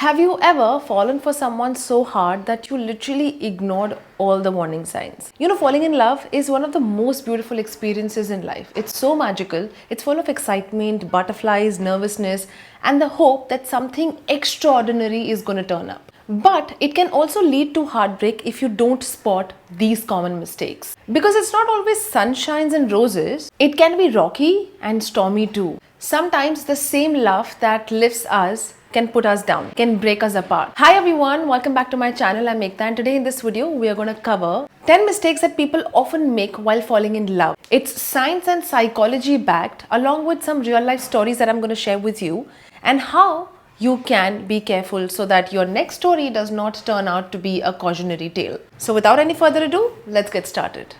Have you ever fallen for someone so hard that you literally ignored all the warning signs? Falling in love is one of the most beautiful experiences in life. It's so magical, it's full of excitement, butterflies, nervousness, and the hope that something extraordinary is going to turn up. But it can also lead to heartbreak if you don't spot these common mistakes. Because it's not always sunshines and roses, it can be rocky and stormy too. Sometimes the same love that lifts us can put us down, can break us apart. Hi everyone, welcome back to my channel. I'm Ekta, and today in this video we are going to cover 10 mistakes that people often make while falling in love. It's science and psychology backed, along with some real life stories that I'm going to share with you, and how you can be careful so that your next story does not turn out to be a cautionary tale. So without any further ado, let's get started.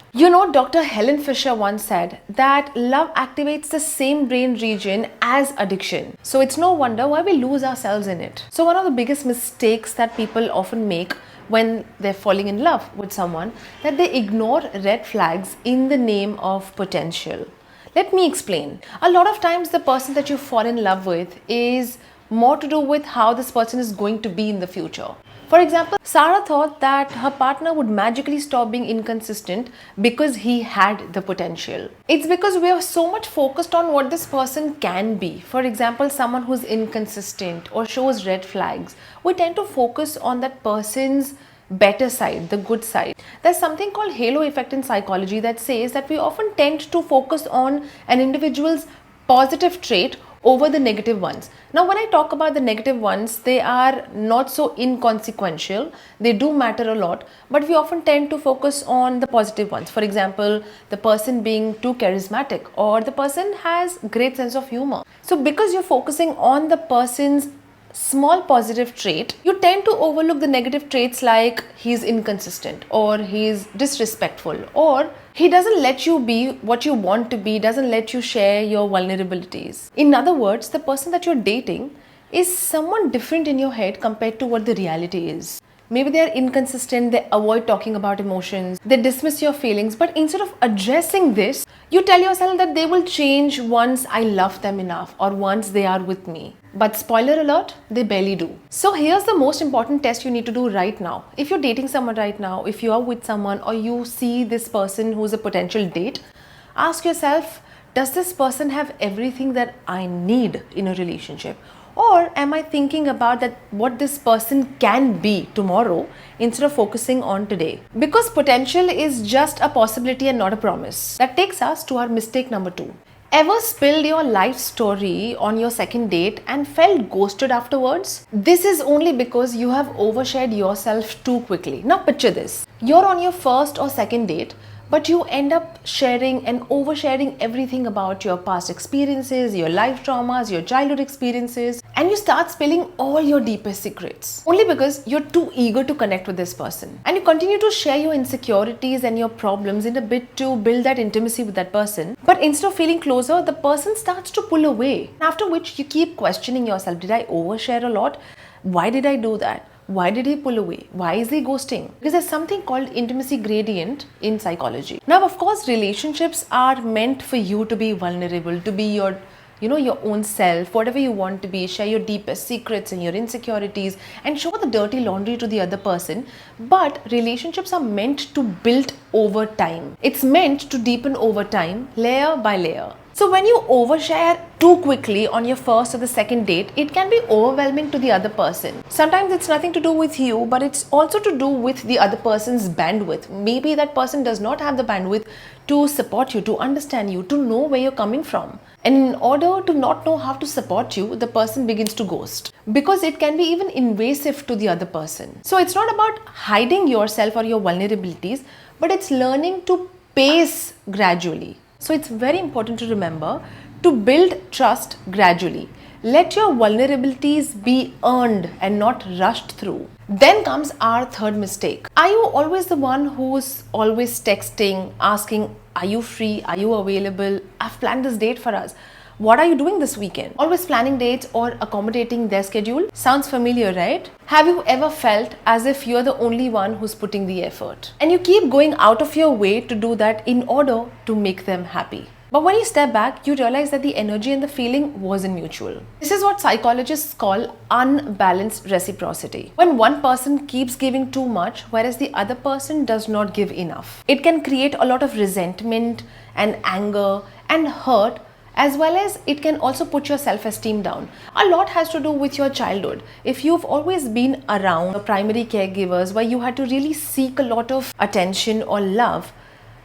Dr. Helen Fisher once said that love activates the same brain region as addiction. So it's no wonder why we lose ourselves in it. So one of the biggest mistakes that people often make when they're falling in love with someone, that they ignore red flags in the name of potential. Let me explain. A lot of times the person that you fall in love with is more to do with how this person is going to be in the future. For example, Sarah thought that her partner would magically stop being inconsistent because he had the potential. It's because we are so much focused on what this person can be. For example, someone who's inconsistent or shows red flags, we tend to focus on that person's better side, the good side. There's something called halo effect in psychology that says that we often tend to focus on an individual's positive trait over the negative ones. Now, when I talk about the negative ones, they are not so inconsequential. They do matter a lot, but we often tend to focus on the positive ones. For example, the person being too charismatic, or the person has great sense of humor. So because you're focusing on the person's small positive trait, you tend to overlook the negative traits like he's inconsistent, or he's disrespectful, or he doesn't let you be what you want to be, doesn't let you share your vulnerabilities. In other words, the person that you're dating is someone different in your head compared to what the reality is. Maybe they're inconsistent, they avoid talking about emotions, they dismiss your feelings, but instead of addressing this, you tell yourself that they will change once I love them enough, or once they are with me. But spoiler alert, they barely do. So here's the most important test you need to do right now. If you're dating someone right now, if you are with someone, or you see this person who's a potential date, ask yourself, does this person have everything that I need in a relationship? Or am I thinking about that what this person can be tomorrow instead of focusing on today? Because potential is just a possibility and not a promise. That takes us to our mistake number 2. Ever spilled your life story on your second date and felt ghosted afterwards? This is only because you have overshared yourself too quickly. Now picture this. You're on your first or second date, but you end up sharing and oversharing everything about your past experiences, your life traumas, your childhood experiences, and you start spilling all your deepest secrets. Only because you're too eager to connect with this person. And you continue to share your insecurities and your problems in a bid to build that intimacy with that person. But instead of feeling closer, the person starts to pull away. After which you keep questioning yourself, did I overshare a lot? Why did I do that? Why did he pull away? Why is he ghosting? Because there's something called intimacy gradient in psychology. Now, of course, relationships are meant for you to be vulnerable, to be your own self, whatever you want to be, share your deepest secrets and your insecurities, and show the dirty laundry to the other person. But relationships are meant to build over time. It's meant to deepen over time, layer by layer. So when you overshare too quickly on your first or the second date, it can be overwhelming to the other person. Sometimes it's nothing to do with you, but it's also to do with the other person's bandwidth. Maybe that person does not have the bandwidth to support you, to understand you, to know where you're coming from. And in order to not know how to support you, the person begins to ghost. Because it can be even invasive to the other person. So it's not about hiding yourself or your vulnerabilities, but it's learning to pace gradually. So it's very important to remember to build trust gradually. Let your vulnerabilities be earned and not rushed through. Then comes our third mistake. Are you always the one who's always texting, asking, are you free? Are you available? I've planned this date for us. What are you doing this weekend? Always planning dates or accommodating their schedule? Sounds familiar, right? Have you ever felt as if you're the only one who's putting the effort? And you keep going out of your way to do that in order to make them happy. But when you step back, you realize that the energy and the feeling wasn't mutual. This is what psychologists call unbalanced reciprocity. When one person keeps giving too much, whereas the other person does not give enough. It can create a lot of resentment and anger and hurt, as well as it can also put your self-esteem down. A lot has to do with your childhood. If you've always been around primary caregivers where you had to really seek a lot of attention or love,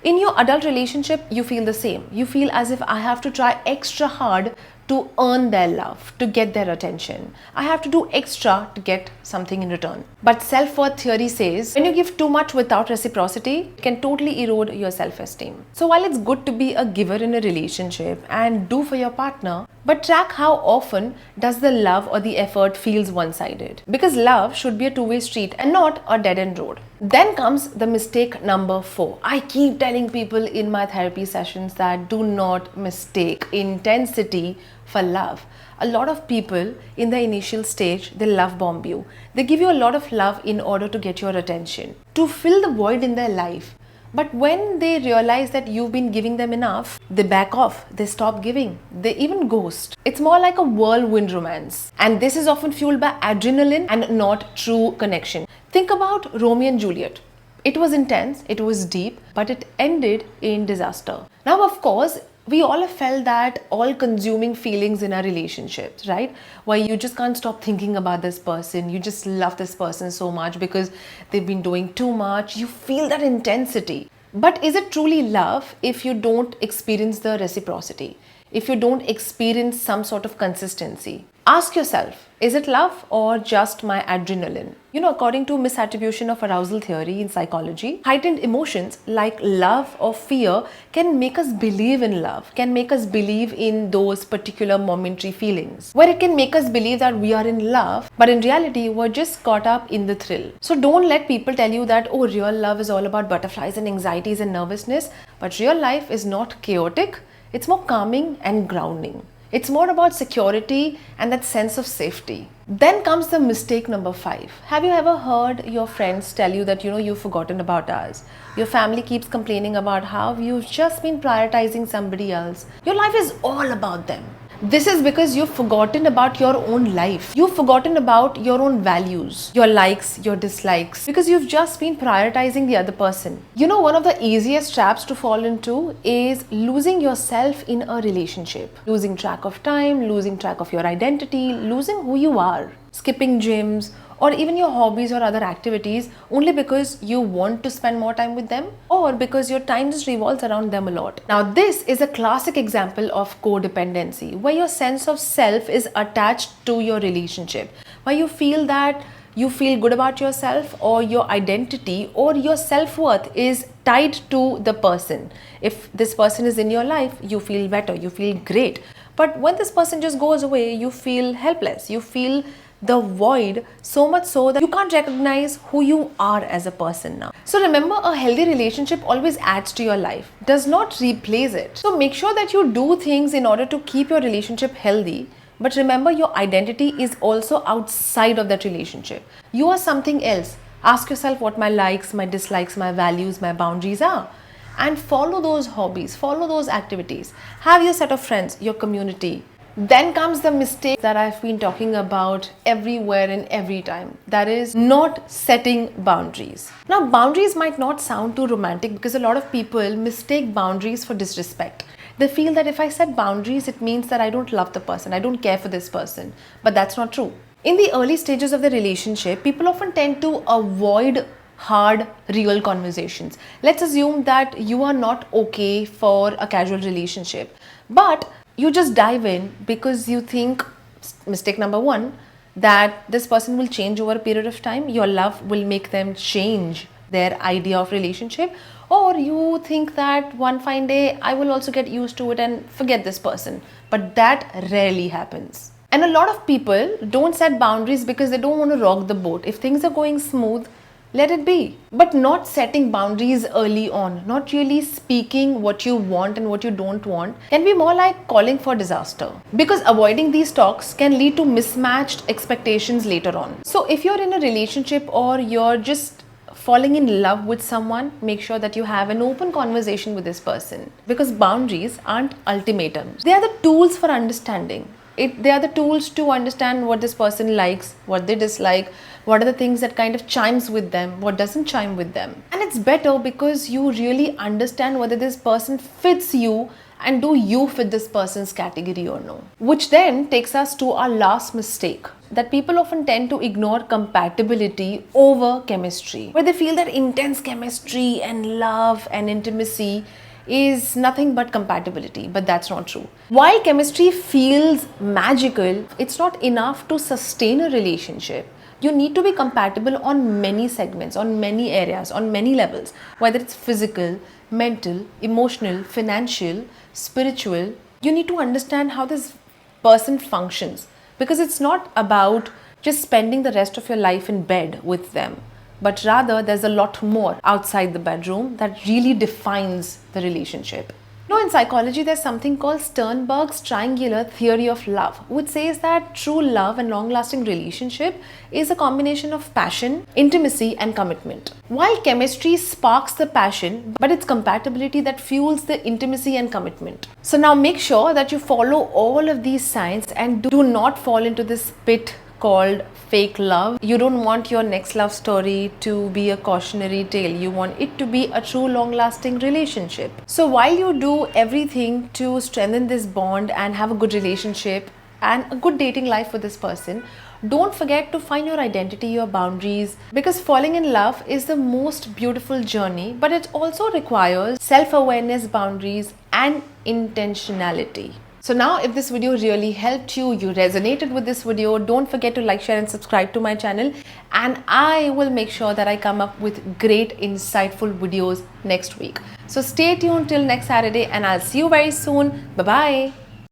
in your adult relationship, you feel the same. You feel as if I have to try extra hard to earn their love, to get their attention. I have to do extra to get something in return. But self-worth theory says when you give too much without reciprocity, it can totally erode your self-esteem. So while it's good to be a giver in a relationship and do for your partner, but track how often does the love or the effort feels one-sided. Because love should be a two-way street and not a dead-end road. Then comes the mistake number 4. I keep telling people in my therapy sessions that do not mistake intensity for love. A lot of people in the initial stage, they love bomb you. They give you a lot of love in order to get your attention, to fill the void in their life. But when they realize that you've been giving them enough, they back off, they stop giving, they even ghost. It's more like a whirlwind romance. And this is often fueled by adrenaline and not true connection. Think about Romeo and Juliet. It was intense, it was deep, but it ended in disaster. Now, of course, we all have felt that all-consuming feelings in our relationships, right? Where you just can't stop thinking about this person. You just love this person so much because they've been doing too much. You feel that intensity. But is it truly love if you don't experience the reciprocity? If you don't experience some sort of consistency? Ask yourself, is it love or just my adrenaline? According to misattribution of arousal theory in psychology, heightened emotions like love or fear can make us believe in love, can make us believe in those particular momentary feelings, where it can make us believe that we are in love, but in reality, we're just caught up in the thrill. So don't let people tell you that, oh, real love is all about butterflies and anxieties and nervousness, but real life is not chaotic. It's more calming and grounding. It's more about security and that sense of safety. Then comes the mistake number 5. Have you ever heard your friends tell you that, you've forgotten about us? Your family keeps complaining about how you've just been prioritizing somebody else. Your life is all about them. This is because you've forgotten about your own life. You've forgotten about your own values, your likes, your dislikes, because you've just been prioritizing the other person. One of the easiest traps to fall into is losing yourself in a relationship. Losing track of time, losing track of your identity, losing who you are. Skipping gyms, or even your hobbies or other activities only because you want to spend more time with them or because your time just revolves around them a lot. Now, this is a classic example of codependency, where your sense of self is attached to your relationship, where you feel that you feel good about yourself or your identity or your self-worth is tied to the person. If this person is in your life, you feel better, you feel great. But when this person just goes away, you feel helpless, you feel the void, so much so that you can't recognize who you are as a person now. So remember, a healthy relationship always adds to your life, does not replace it. So make sure that you do things in order to keep your relationship healthy. But remember, your identity is also outside of that relationship. You are something else. Ask yourself what my likes, my dislikes, my values, my boundaries are. And follow those hobbies, follow those activities. Have your set of friends, your community. Then comes the mistake that I've been talking about everywhere and every time. That is not setting boundaries. Now, boundaries might not sound too romantic because a lot of people mistake boundaries for disrespect. They feel that if I set boundaries, it means that I don't love the person, I don't care for this person. But that's not true. In the early stages of the relationship, people often tend to avoid hard, real conversations. Let's assume that you are not okay for a casual relationship, but you just dive in because you think, mistake number 1, that this person will change over a period of time. Your love will make them change their idea of relationship. Or you think that one fine day, I will also get used to it and forget this person. But that rarely happens. And a lot of people don't set boundaries because they don't want to rock the boat. If things are going smooth, let it be. But not setting boundaries early on, not really speaking what you want and what you don't want, can be more like calling for disaster. Because avoiding these talks can lead to mismatched expectations later on. So if you're in a relationship or you're just falling in love with someone, make sure that you have an open conversation with this person, because boundaries aren't ultimatums. They are the tools for understanding. They are the tools to understand what this person likes, what they dislike, what are the things that kind of chimes with them, what doesn't chime with them. And it's better because you really understand whether this person fits you and do you fit this person's category or no. Which then takes us to our last mistake, that people often tend to ignore compatibility over chemistry, where they feel that intense chemistry and love and intimacy is nothing but compatibility, but that's not true. While chemistry feels magical, it's not enough to sustain a relationship. You need to be compatible on many segments, on many areas, on many levels, whether it's physical, mental, emotional, financial, spiritual. You need to understand how this person functions, because it's not about just spending the rest of your life in bed with them, but rather there's a lot more outside the bedroom that really defines the relationship. Now, in psychology, there's something called Sternberg's triangular theory of love, which says that true love and long-lasting relationship is a combination of passion, intimacy, and commitment. While chemistry sparks the passion, but it's compatibility that fuels the intimacy and commitment. So now make sure that you follow all of these signs and do not fall into this pit called fake love. You don't want your next love story to be a cautionary tale. You want it to be a true long-lasting relationship. So while you do everything to strengthen this bond and have a good relationship and a good dating life with this person, don't forget to find your identity, your boundaries, because falling in love is the most beautiful journey, but it also requires self-awareness, boundaries, and intentionality. So now, if this video really helped you, you resonated with this video, don't forget to like, share and subscribe to my channel, and I will make sure that I come up with great insightful videos next week. So stay tuned till next Saturday and I'll see you very soon. Bye-bye.